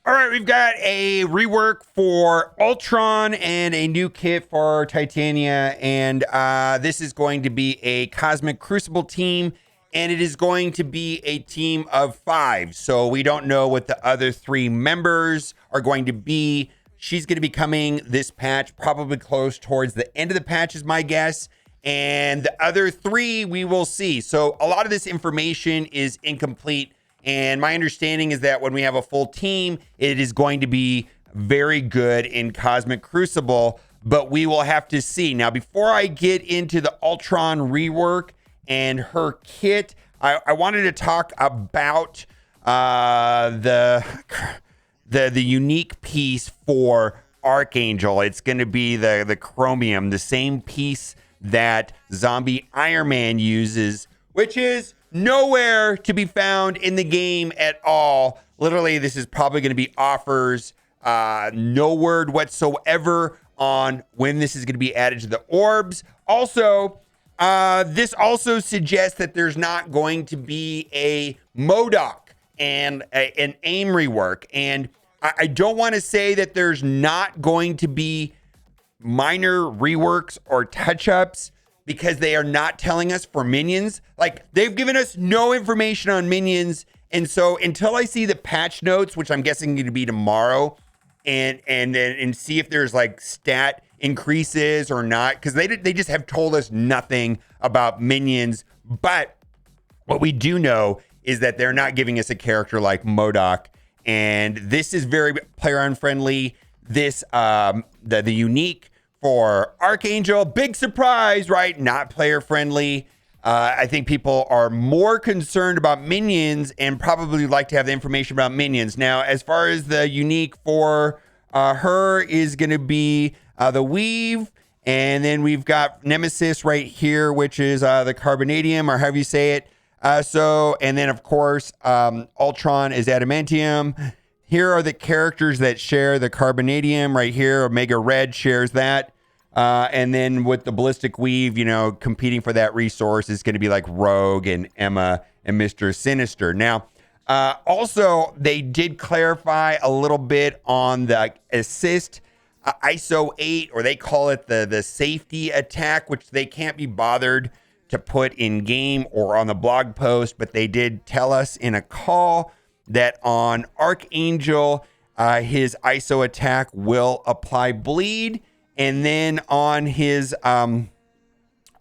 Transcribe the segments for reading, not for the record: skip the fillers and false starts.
All right, we've got a rework for Ultron and a new kit for Titania, and this is going to be a Cosmic Crucible team, and it is going to be a team of 5. So we don't know what the other 3 members are going to be. She's going to be coming this patch, probably close towards the end of the patch is my guess. And the other 3 we will see. So a lot of this information is incomplete. And my understanding is that when we have a full team, it is going to be very good in Cosmic Crucible, but we will have to see. Now, before I get into the Ultron rework and her kit, I wanted to talk about the unique piece for Archangel. It's going to be the Chromium, the same piece that Zombie Iron Man uses, which is nowhere to be found in the game at all. Literally, this is probably going to be offers. No word whatsoever on when this is going to be added to the orbs. Also, this also suggests that there's not going to be a MODOK and an aim rework. And I don't want to say that there's not going to be minor reworks or touch-ups, because they are not telling us for minions. Like, they've given us no information on minions. And so until I see the patch notes, which I'm guessing going to be tomorrow, and see if there's like stat increases or not, because they just have told us nothing about minions. But what we do know is that they're not giving us a character like MODOK. And this is very player unfriendly. This, the unique for Archangel, big surprise, right? Not player friendly. I think people are more concerned about minions and probably like to have the information about minions. Now, as far as the unique for her is going to be the Weave. And then we've got Nemesis right here, which is the Carbonadium, or however you say it. And then, of course, Ultron is Adamantium. Here are the characters that share the Carbonadium right here. Omega Red shares that. And then with the Ballistic Weave, competing for that resource is going to be like Rogue and Emma and Mr. Sinister. Now, also, they did clarify a little bit on the assist ISO 8, or they call it the safety attack, which they can't be bothered to put in game or on the blog post, but they did tell us in a call that on Archangel, his ISO attack will apply bleed. And then on his on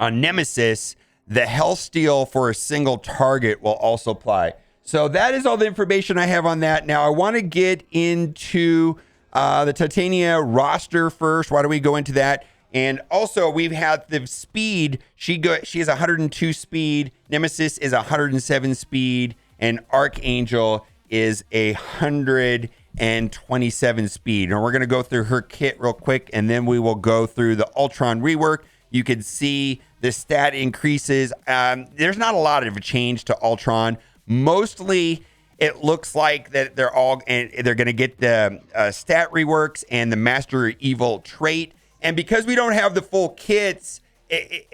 Nemesis, the Hellsteel for a single target will also apply. So that is all the information I have on that. Now I want to get into the Titania roster first. Why don't we go into that? And also we've had the speed. She has 102 speed. Nemesis is 107 speed, and Archangel is 127 speed. And we're going to go through her kit real quick, and then we will go through the Ultron rework. You can see the stat increases. There's not a lot of a change to Ultron. Mostly it looks like that they're going to get the stat reworks and the Master Evil trait. And because we don't have the full kits,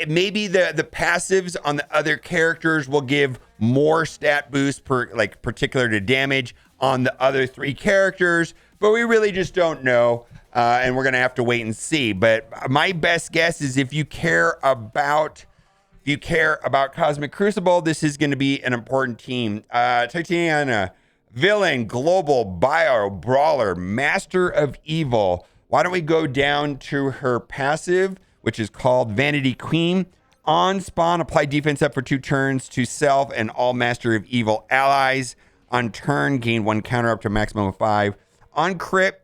maybe the passives on the other characters will give more stat boost particular to damage on the other 3 characters, but we really just don't know, and we're gonna have to wait and see. But my best guess is if you care about Cosmic Crucible, this is going to be an important team. Titania, villain, global bio brawler, Master of Evil. Why don't we go down to her passive, which is called Vanity Queen. On spawn, apply defense up for 2 turns to self and all Master of Evil allies. On turn, gain 1 counter up to a maximum of 5. On crit,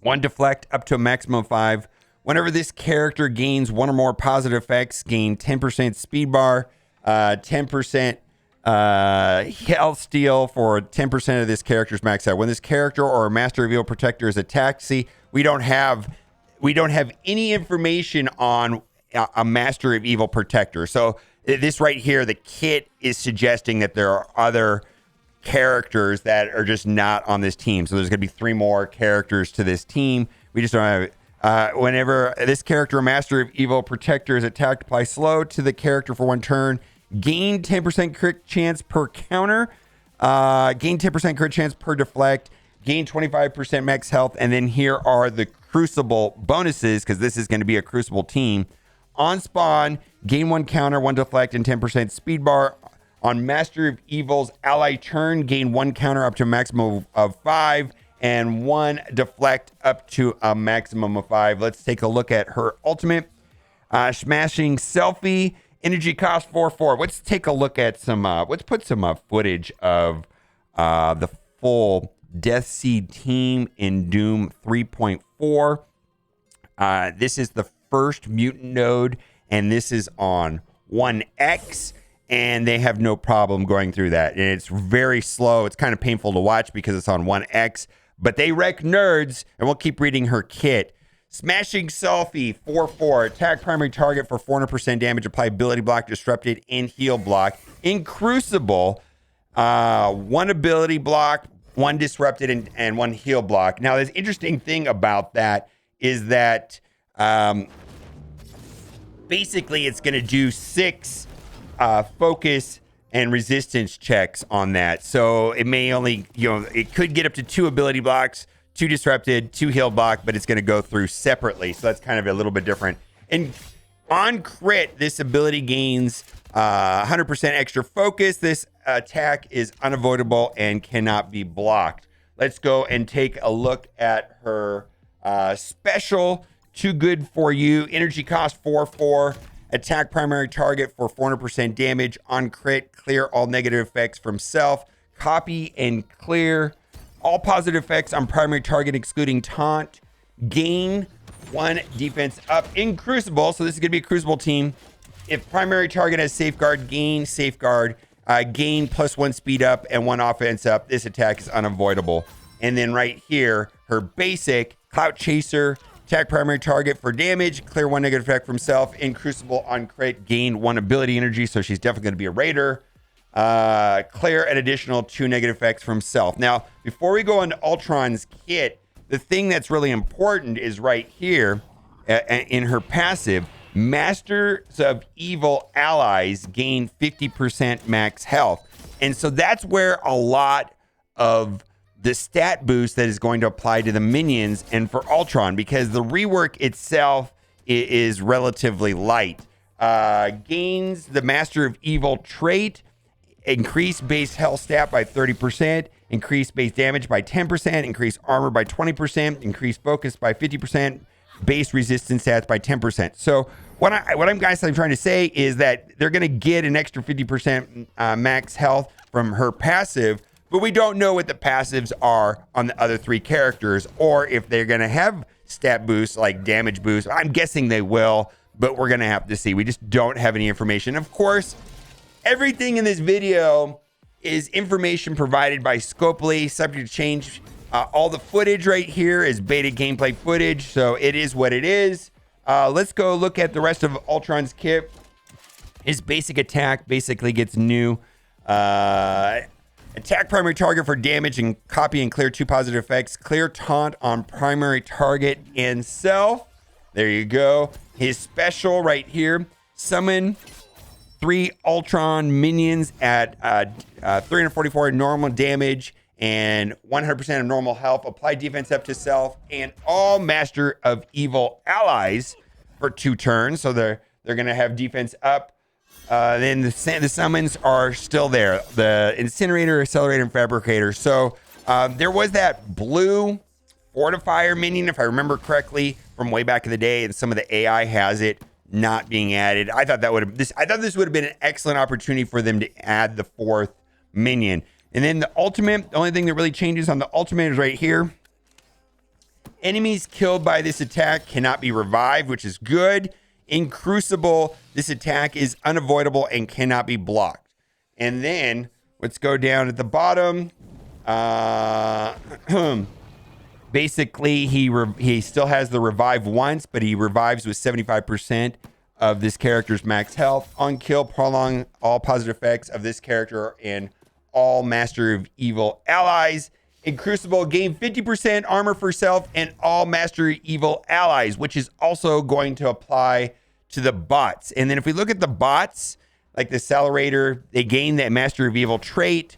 1 deflect up to a maximum of 5. Whenever this character gains 1 or more positive effects, gain 10% speed bar, 10% health steal for 10% of this character's max out. When this character or a Master of Evil protector is attacked, see, we don't have any information on a Master of Evil protector. So this right here, the kit is suggesting that there are other characters that are just not on this team. So there's going to be 3 more characters to this team. We just don't have whenever this character, Master of Evil protector, is attacked, apply slow to the character for 1 turn. Gain 10% crit chance per counter. Gain 10% crit chance per deflect. gain 25% max health. And then here are the Crucible bonuses, because this is going to be a Crucible team. On spawn, gain 1 counter, 1 deflect, and 10% speed bar. On Master of Evil's ally turn, gain 1 counter up to a maximum of 5, and 1 deflect up to a maximum of 5. Let's take a look at her ultimate. Smashing Selfie, energy cost 4/4. Let's take a look at some, let's put some footage of the full Death Seed team in Doom 3.4. This is the first mutant node, and this is on 1x, and they have no problem going through that. And it's very slow. It's kind of painful to watch because it's on 1x, but they wreck nerds, and we'll keep reading her kit. Smashing Selfie 4/4. Attack primary target for 400% damage. Apply ability block, disrupted, and heal block. In Crucible, 1 ability block, 1 disrupted, and 1 heal block. Now, the interesting thing about that is that basically it's going to do 6 focus and resistance checks on that. So it may only, it could get up to 2 ability blocks, 2 disrupted, 2 heal block, but it's going to go through separately. So that's kind of a little bit different. And on crit, this ability gains 100% extra focus. This attack is unavoidable and cannot be blocked. Let's go and take a look at her special. Too good for you. Energy cost 4/4. Attack primary target for 400% damage. On crit, clear all negative effects from self. Copy and clear all positive effects on primary target, excluding taunt. Gain 1 defense up in Crucible. So this is going to be a Crucible team. If primary target has safeguard, gain safeguard. Gain +1 speed up and 1 offense up. This attack is unavoidable. And then right here, her basic Clout Chaser. Attack primary target for damage. Clear 1 negative effect from self. In Crucible on crit, gain 1 ability energy. So she's definitely going to be a raider. Clear an additional 2 negative effects from self. Now, before we go into Ultron's kit, the thing that's really important is right here in her passive. Masters of Evil allies gain 50% max health. And so that's where a lot of the stat boost that is going to apply to the minions and for Ultron, because the rework itself is relatively light. Gains the Master of Evil trait, increase base health stat by 30%, increase base damage by 10%, increase armor by 20%, increase focus by 50%, base resistance stats by 10%. So what I'm trying to say is that they're going to get an extra 50% max health from her passive, but we don't know what the passives are on the other 3 characters, or if they're going to have stat boosts like damage boosts. I'm guessing they will, but we're going to have to see. We just don't have any information. Of course, everything in this video is information provided by Scopely, subject to change. All the footage right here is beta gameplay footage, so it is what it is. Let's go look at the rest of Ultron's kit. His basic attack basically gets new. Attack primary target for damage and copy and clear 2 positive effects. Clear taunt on primary target and self. There you go. His special right here. Summon 3 Ultron minions at 344 normal damage and 100% of normal health. Apply defense up to self and all Master of Evil allies for 2 turns. So they're going to have defense up. Then the summons are still there. The Incinerator, Accelerator, and Fabricator. So there was that blue Fortifier minion, if I remember correctly, from way back in the day, and some of the AI has it not being added. I thought this would have been an excellent opportunity for them to add the 4th minion. And then the ultimate, the only thing that really changes on the ultimate is right here. Enemies killed by this attack cannot be revived, which is good. In Crucible, this attack is unavoidable and cannot be blocked. And then let's go down at the bottom. Basically, he still has the revive once, but he revives with 75% of this character's max health. On kill, prolong all positive effects of this character and all Master of Evil allies. In Crucible, gain 50% armor for self and all Master of Evil allies, which is also going to apply to the bots. And then if we look at the bots, like the Accelerator, they gain that Master of Evil trait.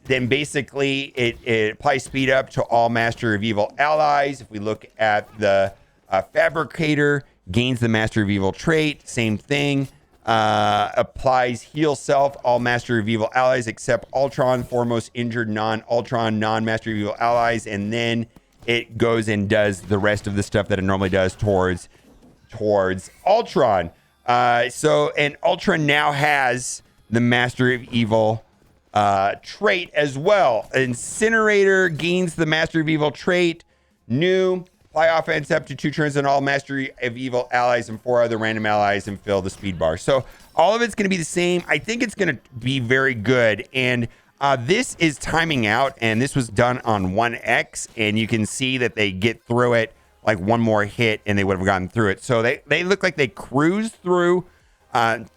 then basically it applies speed up to all Master of Evil allies. If we look at the Fabricator, gains the Master of Evil trait, same thing. Applies heal self, all Master of Evil allies except Ultron, foremost injured non-Ultron, non-Master of Evil allies, and then it goes and does the rest of the stuff that it normally does towards Ultron. And Ultron now has the Master of Evil trait as well. Incinerator gains the Master of Evil trait. New, apply offense up to 2 turns on all Master of Evil allies and 4 other random allies and fill the speed bar. So all of it's going to be the same. I think it's going to be very good. And this is timing out, and this was done on 1X, and you can see that they get through it like one more hit and they would have gotten through it. So they look like they cruise through.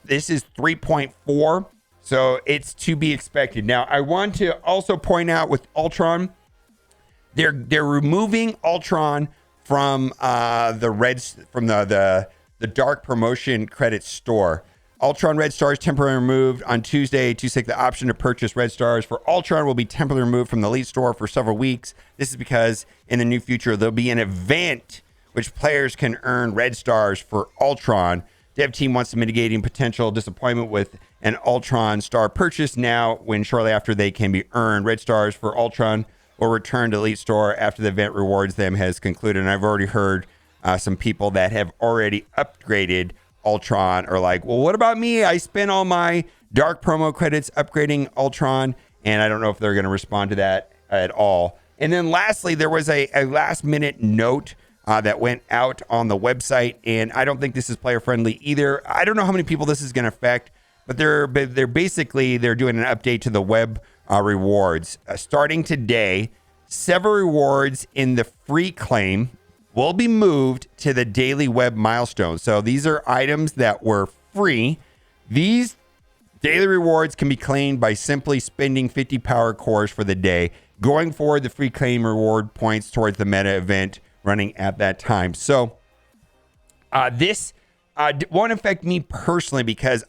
This is 3.4. So it's to be expected. Now, I want to also point out with Ultron, they're removing Ultron from the dark promotion credit store. Ultron Red Stars temporarily removed on Tuesday. The option to purchase Red Stars for Ultron will be temporarily removed from the Elite Store for several weeks. This is because in the near future, there'll be an event which players can earn Red Stars for Ultron. Dev team wants to mitigate potential disappointment with an Ultron star purchase now, when shortly after they can be earned. Red Stars for Ultron will return to Elite Store after the event rewards them has concluded. And I've already heard some people that have already upgraded Ultron are like, well, what about me? I spent all my dark promo credits upgrading Ultron, and I don't know if they're going to respond to that at all. And then lastly, there was a last minute note that went out on the website, and I don't think this is player friendly either. I don't know how many people this is going to affect, but they're basically doing an update to the web rewards. Starting today, several rewards in the free claim will be moved to the daily web milestone. So these are items that were free. These daily rewards can be claimed by simply spending 50 power cores for the day. Going forward, the free claim reward points towards the meta event running at that time. So this won't affect me personally because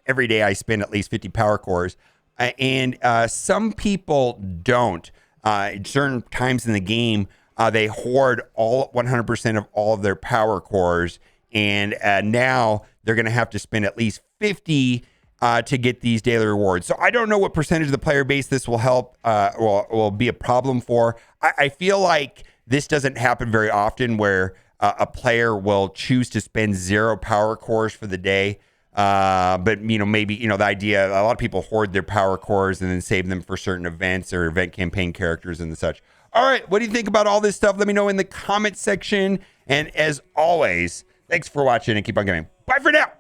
every day I spend at least 50 power cores, and some people don't. At certain times in the game, they hoard all 100% of all of their power cores, and now they're going to have to spend at least 50 to get these daily rewards. So I don't know what percentage of the player base this will help, will be a problem for. I feel like this doesn't happen very often where a player will choose to spend 0 power cores for the day. But, maybe, the idea, a lot of people hoard their power cores and then save them for certain events or event campaign characters and such. All right, what do you think about all this stuff? Let me know in the comment section. And as always, thanks for watching and keep on gaming. Bye for now.